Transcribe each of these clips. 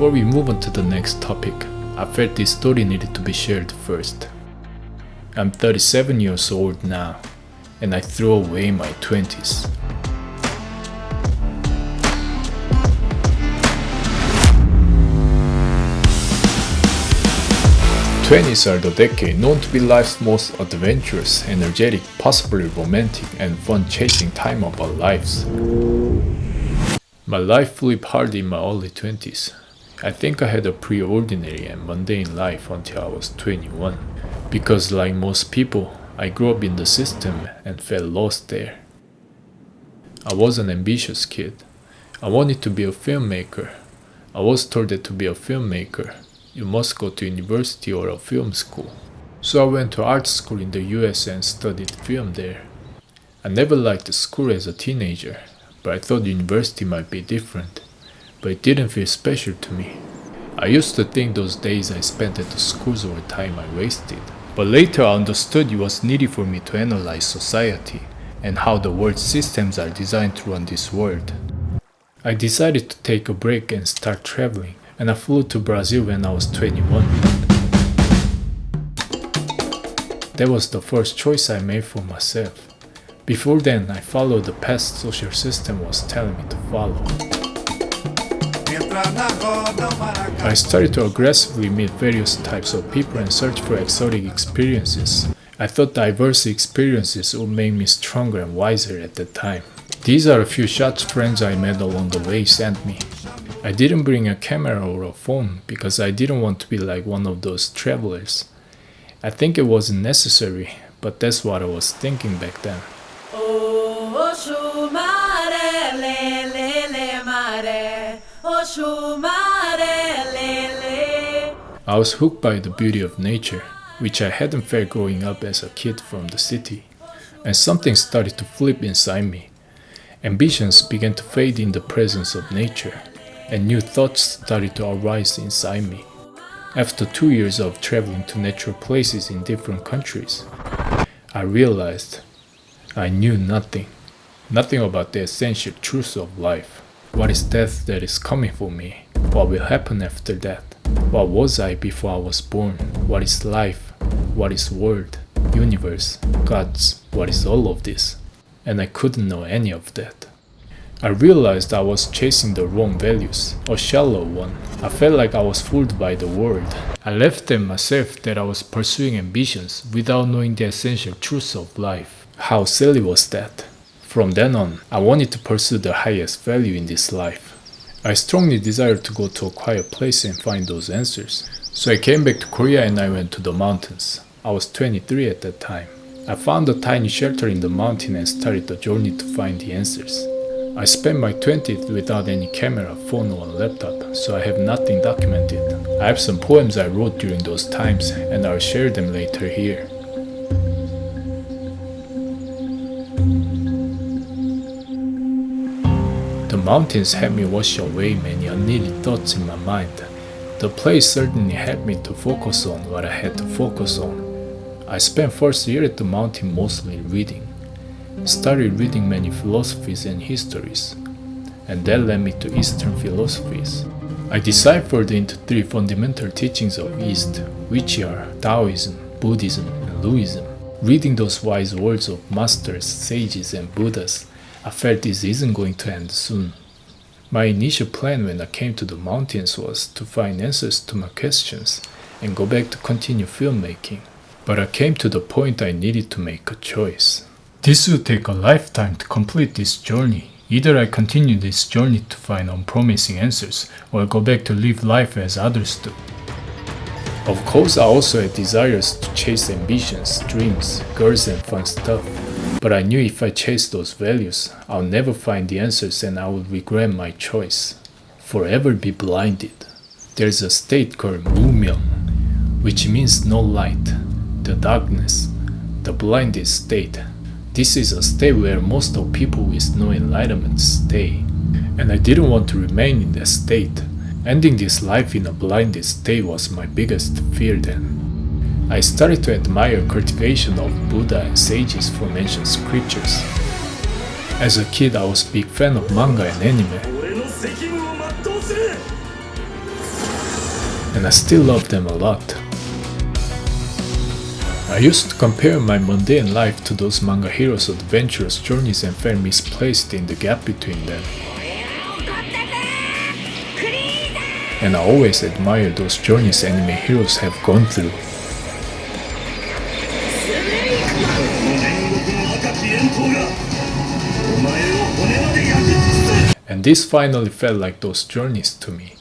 before we move on to the next topic, I felt this story needed to be shared first. I'm 37 years old now, and I threw away my 20s. Twenties are the decade known to be life's most adventurous, energetic, possibly romantic, and fun-chasing time of our lives. My life flipped hard in my early 20s. I think I had a pretty ordinary and mundane life until I was 21. Because like most people, I grew up in the system and felt lost there. I was an ambitious kid. I wanted to be a filmmaker. I was told that to be a filmmaker, you must go to university or a film school. So I went to art school in the US and studied film there. I never liked school as a teenager, but I thought university might be different. But it didn't feel special to me. I used to think those days I spent at the schools were time I wasted. But later I understood it was needed for me to analyze society and how the world systems are designed to run this world. I decided to take a break and start traveling, and I flew to Brazil when I was 21. That was the first choice I made for myself. Before then, I followed the path social system was telling me to follow. I started to aggressively meet various types of people and search for exotic experiences. I thought diverse experiences would make me stronger and wiser at that time. These are a few shots friends I met along the way sent me. I didn't bring a camera or a phone because I didn't want to be like one of those travelers. I think it wasn't necessary, but that's what I was thinking back then. I was hooked by the beauty of nature, which I hadn't felt growing up as a kid from the city, and something started to flip inside me. Ambitions began to fade in the presence of nature, and new thoughts started to arise inside me. After 2 years of traveling to natural places in different countries, I realized I knew nothing about the essential truths of life. What is death that is coming for me? What will happen after that? What was I before I was born? What is life? What is world, universe, gods? What is all of this? And I couldn't know any of that. I realized I was chasing the wrong values, a shallow one. I felt like I was fooled by the world. I left them myself that I was pursuing ambitions without knowing the essential truths of life. How silly was that? From then on, I wanted to pursue the highest value in this life. I strongly desired to go to a quiet place and find those answers. So I came back to Korea and I went to the mountains. I was 23 at that time. I found a tiny shelter in the mountain and started the journey to find the answers. I spent my 20th without any camera, phone or laptop, so I have nothing documented. I have some poems I wrote during those times and I'll share them later here. The mountains helped me wash away many unneeded thoughts in my mind. The place certainly helped me to focus on what I had to focus on. I spent first year at the mountain mostly reading. Started reading many philosophies and histories, and that led me to Eastern philosophies. I deciphered into 3 fundamental teachings of East, which are Taoism, Buddhism, and Luism. Reading those wise words of masters, sages, and Buddhas, I felt this isn't going to end soon. My initial plan when I came to the mountains was to find answers to my questions and go back to continue filmmaking. But I came to the point I needed to make a choice. This would take a lifetime to complete this journey. Either I continue this journey to find unpromising answers, or go back to live life as others do. Of course, I also had desires to chase ambitions, dreams, girls and fun stuff. But I knew if I chased those values, I'll never find the answers and I would regret my choice. Forever be blinded. There's a state called 무명, which means no light, the darkness, the blinded state. This is a state where most of people with no enlightenment stay, and I didn't want to remain in that state. Ending this life in a blinded state was my biggest fear then. I started to admire cultivation of Buddha and sages from ancient scriptures. As a kid, I was a big fan of manga and anime. and I still love them a lot. I used to compare my mundane life to those manga heroes' adventurous journeys and felt misplaced in the gap between them. And I always admire those journeys anime heroes have gone through. And this finally felt like those journeys to me.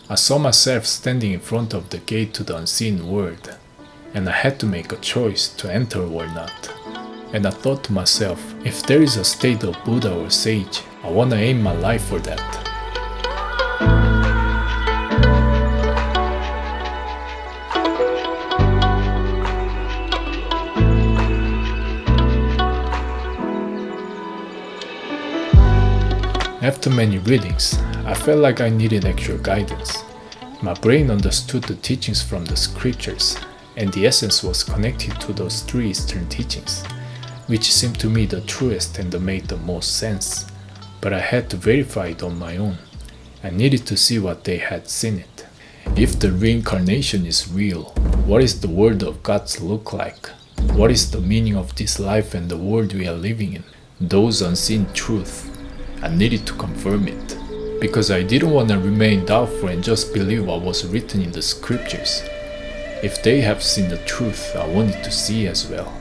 I saw myself standing in front of the gate to the unseen world, and I had to make a choice to enter or not. And I thought to myself, if there is a state of Buddha or sage, I wanna aim my life for that. After many readings, I felt like I needed actual guidance. My brain understood the teachings from the scriptures, and the essence was connected to those three Eastern teachings, which seemed to me the truest and that made the most sense. But I had to verify it on my own. I needed to see what they had seen it. If the reincarnation is real, what is the world of gods look like? What is the meaning of this life and the world we are living in? Those unseen truths. I needed to confirm it, because I didn't want to remain doubtful and just believe what was written in the scriptures. If they have seen the truth, I wanted to see as well.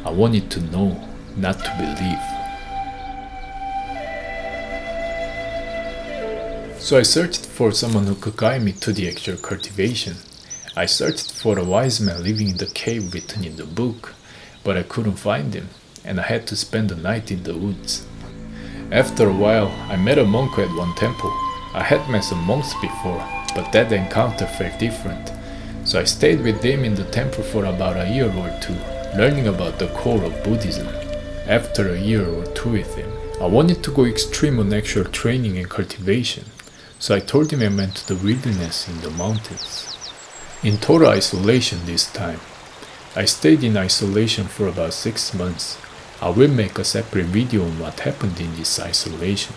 I wanted to know, not to believe. So I searched for someone who could guide me to the actual cultivation. I searched for a wise man living in the cave written in the book, but I couldn't find him, and I had to spend the night in the woods. After a while, I met a monk at one temple. I had met some monks before, but that encounter felt different. So I stayed with them in the temple for about a year or two, learning about the core of Buddhism. After a year or two with him, I wanted to go extreme on actual training and cultivation, so I told him I went to the wilderness in the mountains. In total isolation this time. I stayed in isolation for about 6 months. I will make a separate video on what happened in this isolation.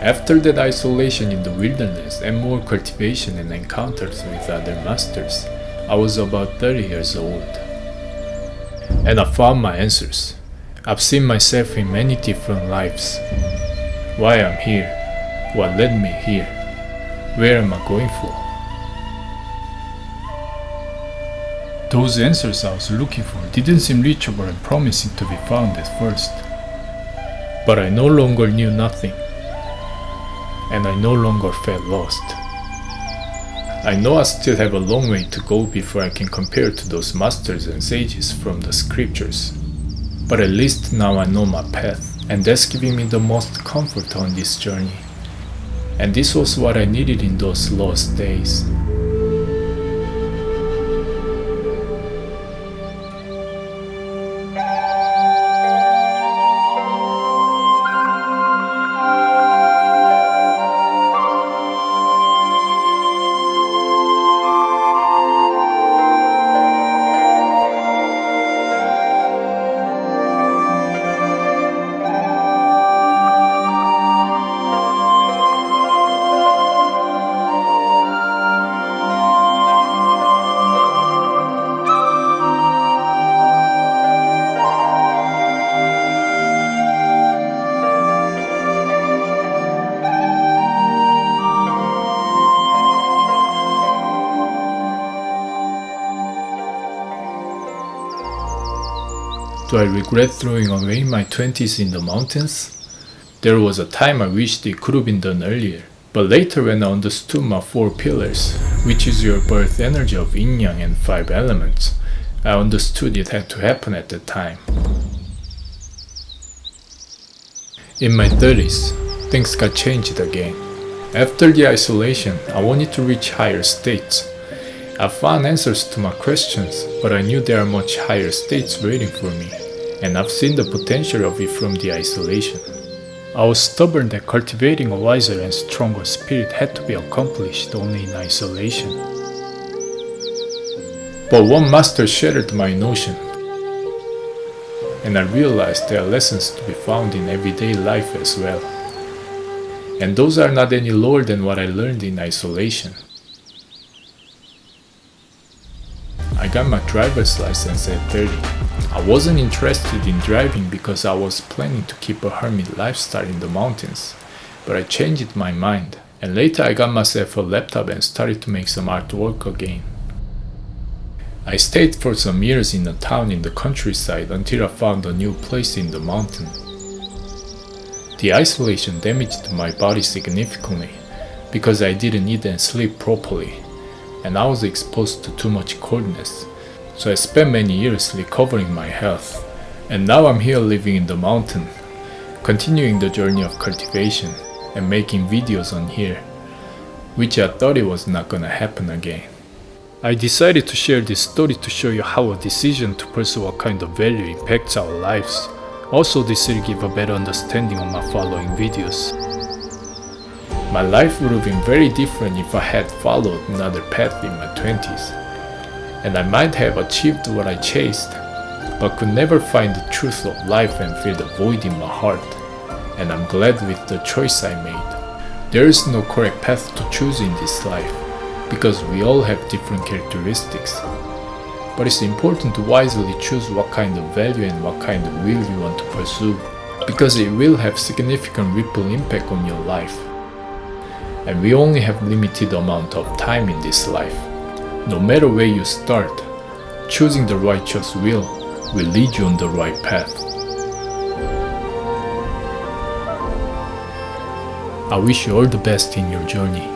After that isolation in the wilderness and more cultivation and encounters with other masters, I was about 30 years old. And I found my answers. I've seen myself in many different lives. Why I'm here, what led me here, where am I going for? Those answers I was looking for didn't seem reachable and promising to be found at first. But I no longer knew nothing, and I no longer felt lost. I know I still have a long way to go before I can compare to those masters and sages from the scriptures. But at least now I know my path, and that's giving me the most comfort on this journey. And this was what I needed in those lost days. Do I regret throwing away my 20s in the mountains? There was a time I wished it could have been done earlier, but later when I understood my 4 pillars, which is your birth energy of yin-yang and 5 elements, I understood it had to happen at that time. In my 30s, things got changed again. After the isolation, I wanted to reach higher states. I found answers to my questions, but I knew there are much higher states waiting for me, and I've seen the potential of it from the isolation. I was stubborn that cultivating a wiser and stronger spirit had to be accomplished only in isolation. But one master shattered my notion, and I realized there are lessons to be found in everyday life as well. And those are not any lower than what I learned in isolation. got my driver's license at 30. I wasn't interested in driving because I was planning to keep a hermit lifestyle in the mountains, but I changed my mind, and later I got myself a laptop and started to make some artwork again. I stayed for some years in a town in the countryside until I found a new place in the mountain. The isolation damaged my body significantly because I didn't eat and sleep properly, and I was exposed to too much coldness. So I spent many years recovering my health, and now I'm here living in the mountain, continuing the journey of cultivation and making videos on here, which I thought it was not gonna happen again. I decided to share this story to show you how a decision to pursue a kind of value impacts our lives. Also, this will give a better understanding of my following videos. My life would have been very different if I had followed another path in my 20s, and I might have achieved what I chased, but could never find the truth of life and feel the void in my heart, and I'm glad with the choice I made. There is no correct path to choose in this life, because we all have different characteristics. But it's important to wisely choose what kind of value and what kind of will you want to pursue, because it will have significant ripple impact on your life. And we only have limited amount of time in this life. No matter where you start, choosing the right choice will lead you on the right path. I wish you all the best in your journey.